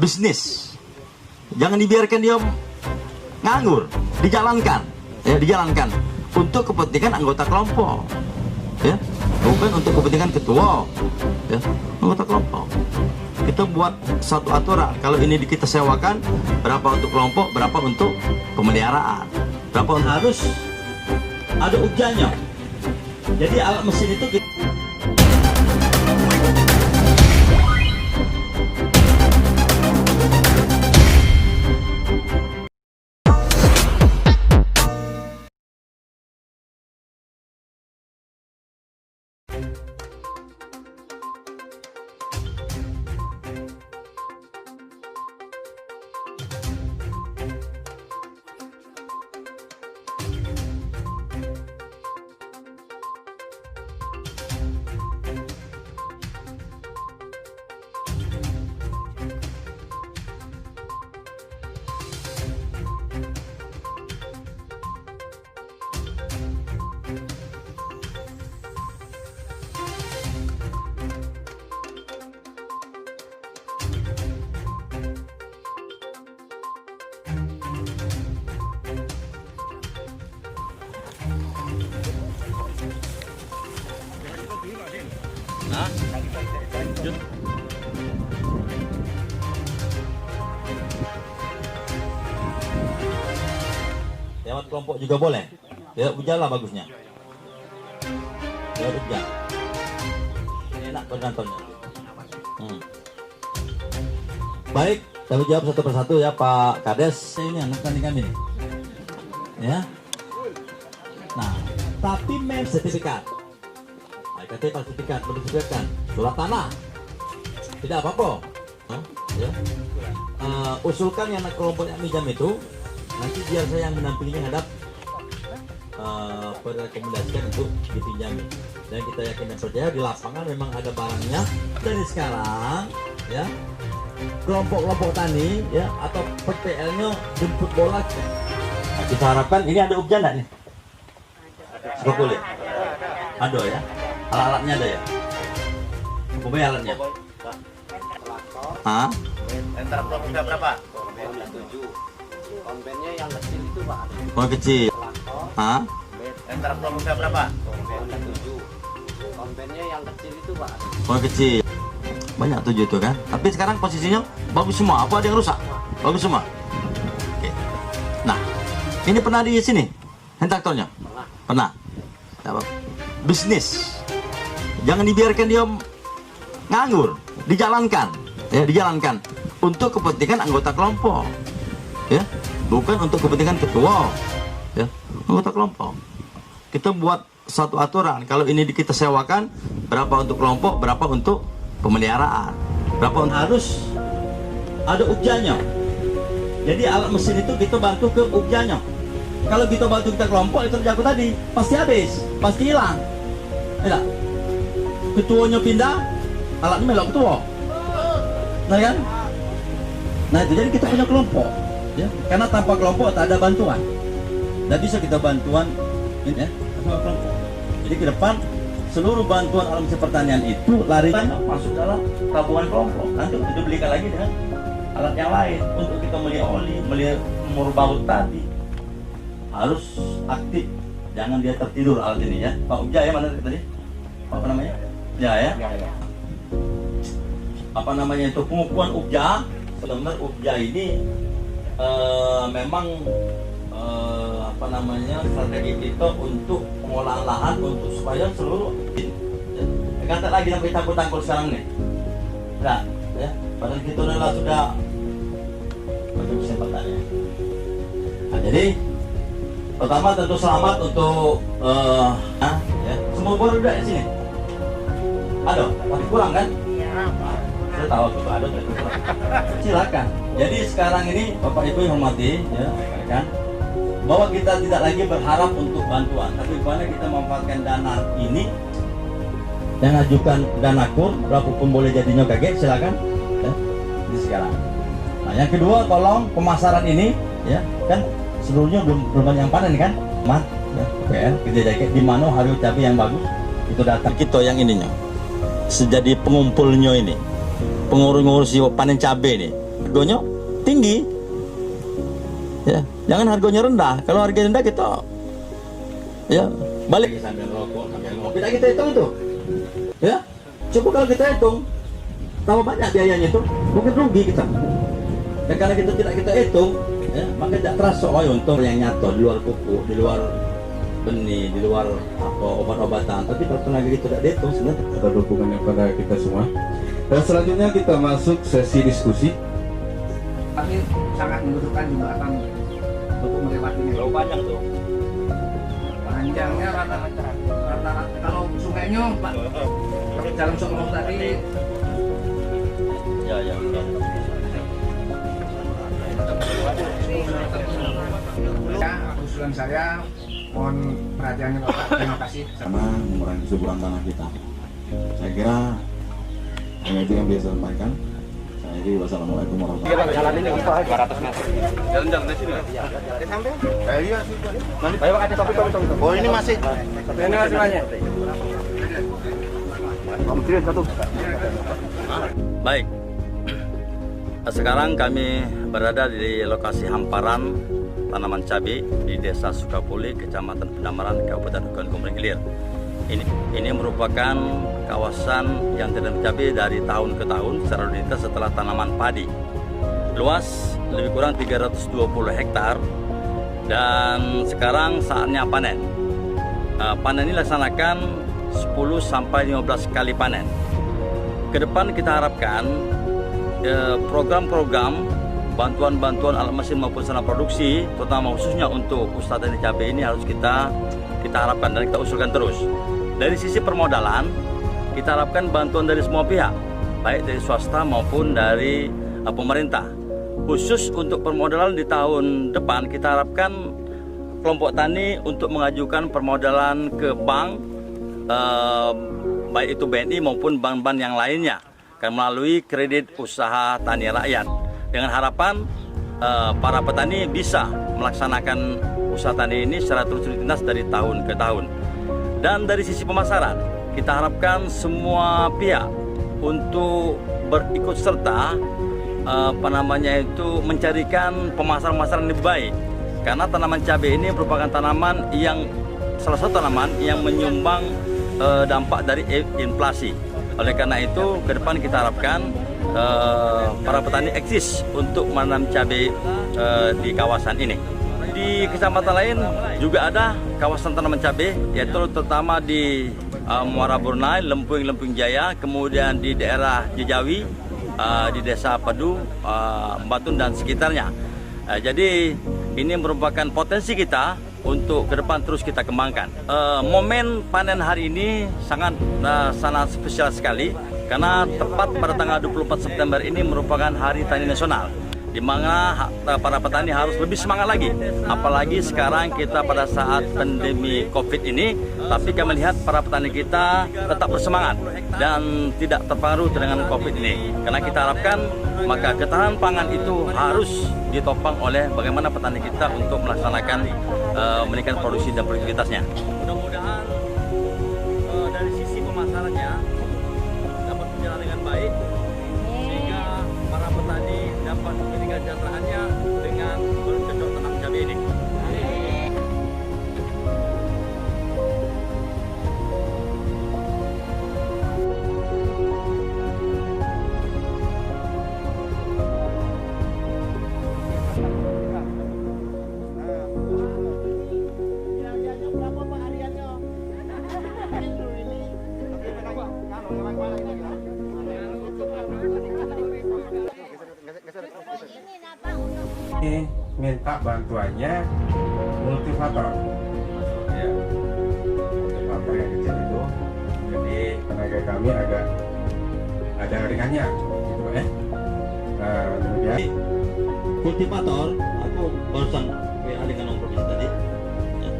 bisnis. Jangan dibiarkan dia nganggur, dijalankan, ya dijalankan untuk kepentingan anggota kelompok, ya bukan untuk kepentingan ketua, ya anggota kelompok. Kita buat satu aturan, kalau ini kita sewakan berapa untuk kelompok, berapa untuk pemeliharaan, berapa harus ada ujiannya. Jadi alat mesin itu kita lewat kelompok juga boleh. Ya, ujalah bagusnya. Ya, ujar. Enak penontonnya. Baik, kami jawab satu persatu ya Pak Kades. Ini anak tani kami nih. Ya. Nah, tapi sertifikat. KTP sertifikat menunjukkan surat tanah. Tidak apa-apa. Ya. Usulkan yang anak kelompok yang minjam itu. Nanti biar saya yang mendampinginya hadap merekomendasikan untuk dipinjami. Dan kita yakin dan percaya di lapangan memang ada barangnya. Dari sekarang ya kelompok-kelompok tani ya atau PTL-nya jemput bola. Nah, kita harapkan ini ada ujian enggak nih? Ada. Kulit. Ada ya. Alat-alatnya ada ya. Apa alatnya? Hah? Antara udah berapa? 7. Kompennya yang kecil itu Pak. Oh kecil. Hah? Antara udah berapa? 7. Kompennya yang kecil itu Pak. Oh kecil. Banyak 7 itu kan. Tapi sekarang posisinya bagus semua. Apa ada yang rusak? Bagus semua. Oke. Nah, ini pernah di sini? Hentaktornya? Pernah. Bisnis. Jangan dibiarkan dia nganggur, dijalankan, ya dijalankan untuk kepentingan anggota kelompok, ya bukan untuk kepentingan ketua, ya anggota kelompok. Kita buat satu aturan, kalau ini kita sewakan berapa untuk kelompok, berapa untuk pemeliharaan, berapa harus ada ujiannya. Jadi alat mesin itu kita bantu ke ujiannya. Kalau kita bantu kita kelompok itu terjatuh tadi pasti habis, pasti hilang, tidak. Ketuanya pindah, alatnya melok ketua, nah kan? Nah itu jadi kita punya kelompok, ya. Karena tanpa kelompok tak ada bantuan, tidak bisa kita bantuan, ini ya, tanpa kelompok. Jadi ke depan seluruh bantuan alam pertanian itu lari masuk dalam tabungan kelompok. Nanti kita belikan lagi dengan alat yang lain untuk kita beli oli, beli baut tadi. Harus aktif, jangan dia tertidur alat ini ya. Pak Ujaya mana tadi? Apa namanya? Ya. Apa namanya itu pengukuhan ubja. Benar ubja ini memang apa namanya strategi kita untuk pengolahan lahan untuk supaya seluruh kata lagi sampai tangkul sekarang nih. Nah, ya, padahal kita sudah pada kesempatannya. Nah, jadi pertama tentu selamat untuk ya, semua baru udah di sini. Ada, masih kurang kan? Iya. Saya tahu itu ada, tapi kurang. Silakan. Jadi sekarang ini Bapak Ibu yang hormati, ya, kan, bahwa kita tidak lagi berharap untuk bantuan, tapi bagaimana kita memanfaatkan dana ini yang ajukan dana kur, berapapun boleh jadinya kaget, silakan. Ya, ini sekarang. Nah, yang kedua, tolong pemasaran ini, ya, kan seluruhnya belum banyak yang panen kan, mat, ya, PL, kerja jaket di mana hari cabai yang bagus itu datang kita yang ininya. Sejadi pengumpulnya ini, pengurus panen cabai ini, harganya tinggi. Ya, jangan harganya rendah. Kalau harga rendah kita ya balik sambil rokok, sambil ngopi. Tidak kita hitung itu. Ya, coba kalau kita hitung, tambah banyak biayanya itu, mungkin rugi kita. Dan karena kita tidak hitung, ya, maka tidak terasa oh untung yang nyata di luar pupuk, di luar benih, di luar apa obat-obatan. Tapi kalau tenaga kita tidak dihitung, sebenarnya ada dukungannya pada kita semua. Dan selanjutnya kita masuk sesi diskusi. Kami sangat membutuhkan jembatan untuk melewati ini. Berapa panjang tuh? Panjangnya rata-rata kalau sungainya Pak, pakai jalan Sokong tadi Ya. ya, usulan saya mohon perhatiannya Bapak. Terima kasih. Karena mengurangi kesuburan tanah kita. Saya kira hanya itu yang bisa saya sampaikan. Saya akhiri, wassalamualaikum warahmatullahi wabarakatuh. Jalan ini 200 meter. Jalan di sini. Sampai? Iya sih. Ayo Pak, topik. Oh, ini masih. Ini masih banyak. baik. Sekarang kami berada di lokasi hamparan tanaman cabai di Desa Sukapuli, Kecamatan Pendamaran, Kabupaten Hukum Hilir. Ini merupakan kawasan yang terendam cabai dari tahun ke tahun secara rutinitas setelah tanaman padi. Luas lebih kurang 320 hektar dan sekarang saatnya panen. Panen ini dilaksanakan 10 sampai 15 kali panen. Ke depan kita harapkan program-program bantuan-bantuan alat mesin maupun sarana produksi, terutama khususnya untuk usaha tani cabai ini harus kita harapkan dan kita usulkan terus. Dari sisi permodalan, kita harapkan bantuan dari semua pihak, baik dari swasta maupun dari pemerintah. Khusus untuk permodalan di tahun depan, kita harapkan kelompok tani untuk mengajukan permodalan ke bank, baik itu BNI maupun bank-bank yang lainnya, akan melalui kredit usaha tani rakyat. Dengan harapan para petani bisa melaksanakan usaha tani ini secara terus-menerus dari tahun ke tahun. Dan dari sisi pemasaran, kita harapkan semua pihak untuk berikut serta mencarikan pemasaran-pemasaran yang lebih baik. Karena tanaman cabai ini merupakan tanaman yang salah satu tanaman yang menyumbang dampak dari inflasi. Oleh karena itu, ke depan kita harapkan para petani eksis untuk menanam cabai di kawasan ini. Di kecamatan lain juga ada kawasan tanaman cabai, yaitu terutama di Muara Burnai, Lempung Jaya, kemudian di daerah Jejawi, di Desa Padu, Batun dan sekitarnya. Jadi ini merupakan potensi kita untuk ke depan terus kita kembangkan. Momen panen hari ini sangat spesial sekali karena tepat pada tanggal 24 September ini merupakan Hari Tani Nasional, di mana para petani harus lebih semangat lagi. Apalagi sekarang kita pada saat pandemi COVID ini, tapi kami melihat para petani kita tetap bersemangat dan tidak terpengaruh dengan COVID ini. Karena kita harapkan maka ketahanan pangan itu harus ditopang oleh bagaimana petani kita untuk melaksanakan meningkatkan produksi dan produktivitasnya. Mudah-mudahan dari sisi pemasarannya dapat berjalan dengan baik, sehingga para petani dapat meningkatkan kesejahteraannya dengan bercocok tanam cabai ini. Ini minta bantuannya multivator, ya, multivator yang kecil itu, jadi tenaga kami agak ada ringannya, gitu ya. Nah, kemudian Kultivator, aku barusan WA dengan nomor provinsi tadi, ya.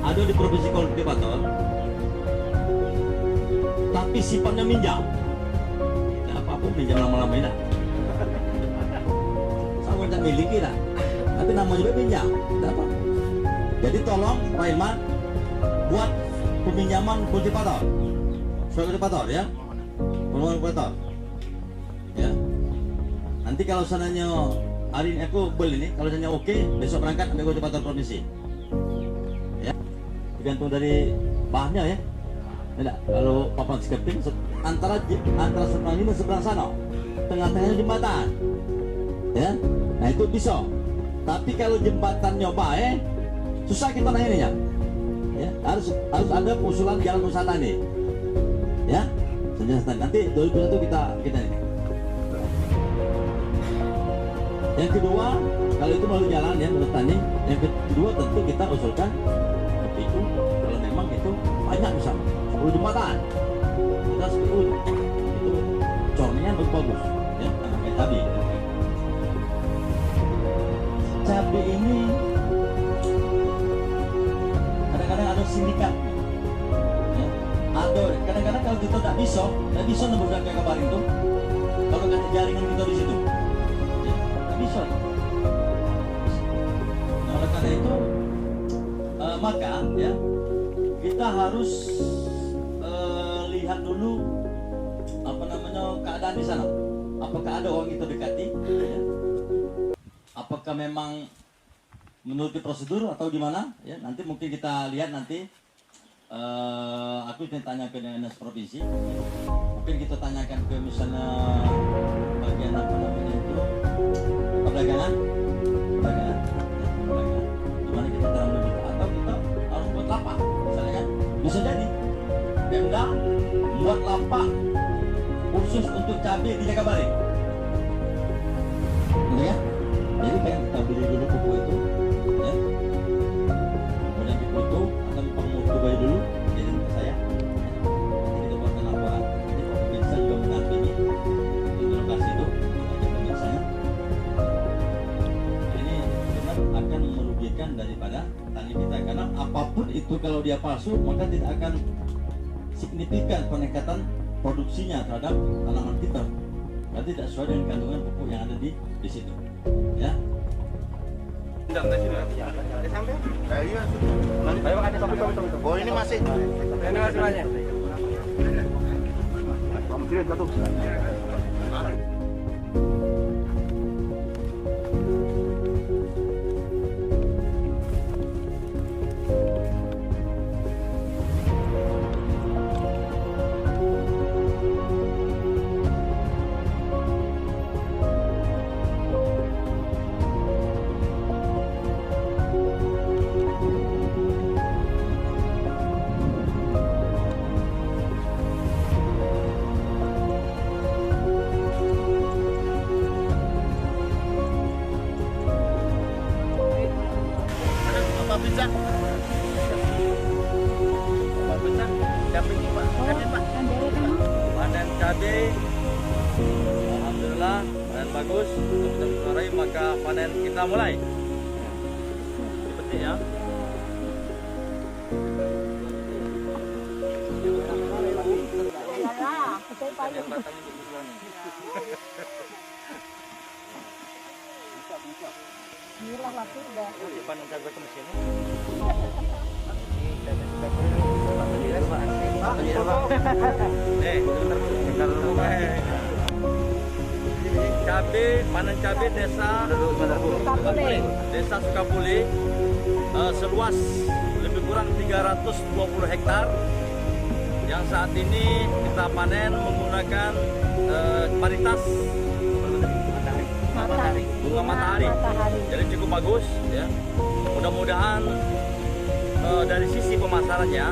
Ada di provinsi kultivator, tapi sifatnya minjam. Tidak apa-apa minjam lama-lama ini. Sama tidak miliki lah, tapi namanya juga pinjam, tidak apa. Jadi tolong Pak Ilman buat peminjaman kultivator, kultivator ya, kultivator, ya. Nanti Nanti kalau sananya hari ini aku beli nih, kalau sananya oke, besok berangkat ambil kecepatan provinsi. Ya, tergantung dari bahannya ya. Tidak, kalau papan skating antara seberang ini dan seberang sana, tengah-tengahnya jembatan. Ya, nah itu bisa. Tapi kalau jembatannya baik, susah kita naiknya. Ya, harus ada usulan jalan wisata nih. Ya, senjata nanti 2021 kita ini. Yang kedua, kalau itu melalui jalan ya menurut Tani. Yang kedua tentu kita usulkan itu kalau memang itu banyak misalnya 10 jembatan kita 10 itu cornya bagus ya kayak cabai. Cabai ini kadang-kadang ada sindikat ya. Ada kadang-kadang kalau kita tidak bisa nembus kayak kabarin tuh kalau ada jaringan kita di situ ya, tidak bisa. Nah, oleh karena itu maka ya kita harus lihat dulu apa namanya keadaan di sana. Apakah ada orang kita dekati? Ya? Apakah memang menurut prosedur atau gimana? Ya, nanti mungkin kita lihat nanti. Aku ingin tanya ke dinas provinsi. Mungkin kita tanyakan ke misalnya bagian apa namanya itu perdagangan. Gimana kita terang lebih atau kita harus buat lapak misalnya kan? Bisa jadi Pemda buat lapak khusus untuk cabai di Jakabaring. Ya, jadi kan kita beli dulu pupuk itu, ya. Kemudian dipoto atau pengukur bayi dulu, jadi ke saya. Nanti kita buatkan laporan. Nanti Pak Pemirsa juga mendampingi di lokasi itu, ada pemirsanya. Ini benar akan merugikan daripada petani kita karena apapun itu kalau dia palsu maka tidak akan signifikan peningkatan produksinya terhadap tanaman kita. Berarti tidak sesuai dengan kandungan pupuk yang ada di situ. Ya. Oh ini masih. Ini masih banyak. Panen cabai, alhamdulillah panen bagus. Untuk kita mengurai maka panen kita mulai. Ini penting ya. Panen cabai ke mesin. Cabai, panen cabai desa Sukabuli, seluas lebih kurang 320 hektar yang saat ini kita panen menggunakan varietas bunga matahari. Jadi cukup bagus ya. Mudah-mudahan dari sisi pemasarannya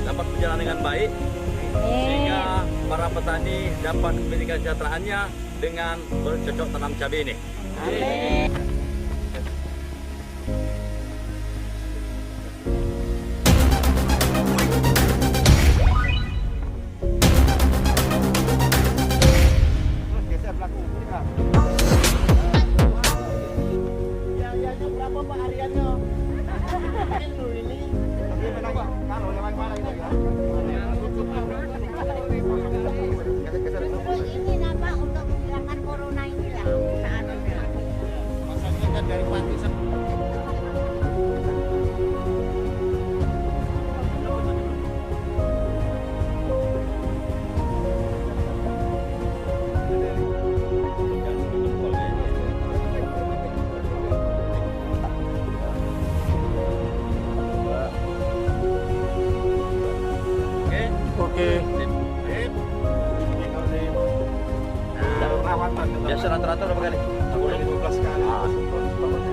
dapat berjalan dengan baik sehingga para petani dapat memiliki kesejahteraannya dengan bercocok tanam cabai ini. Amin. Berapa Pak hariannya? Ini kalau yang mana ini ya? Ini nama untuk menghilangkan corona ini lah. Masanya kan dari pagi Oke. Biasa rata-rata berapa kali? 12 kali.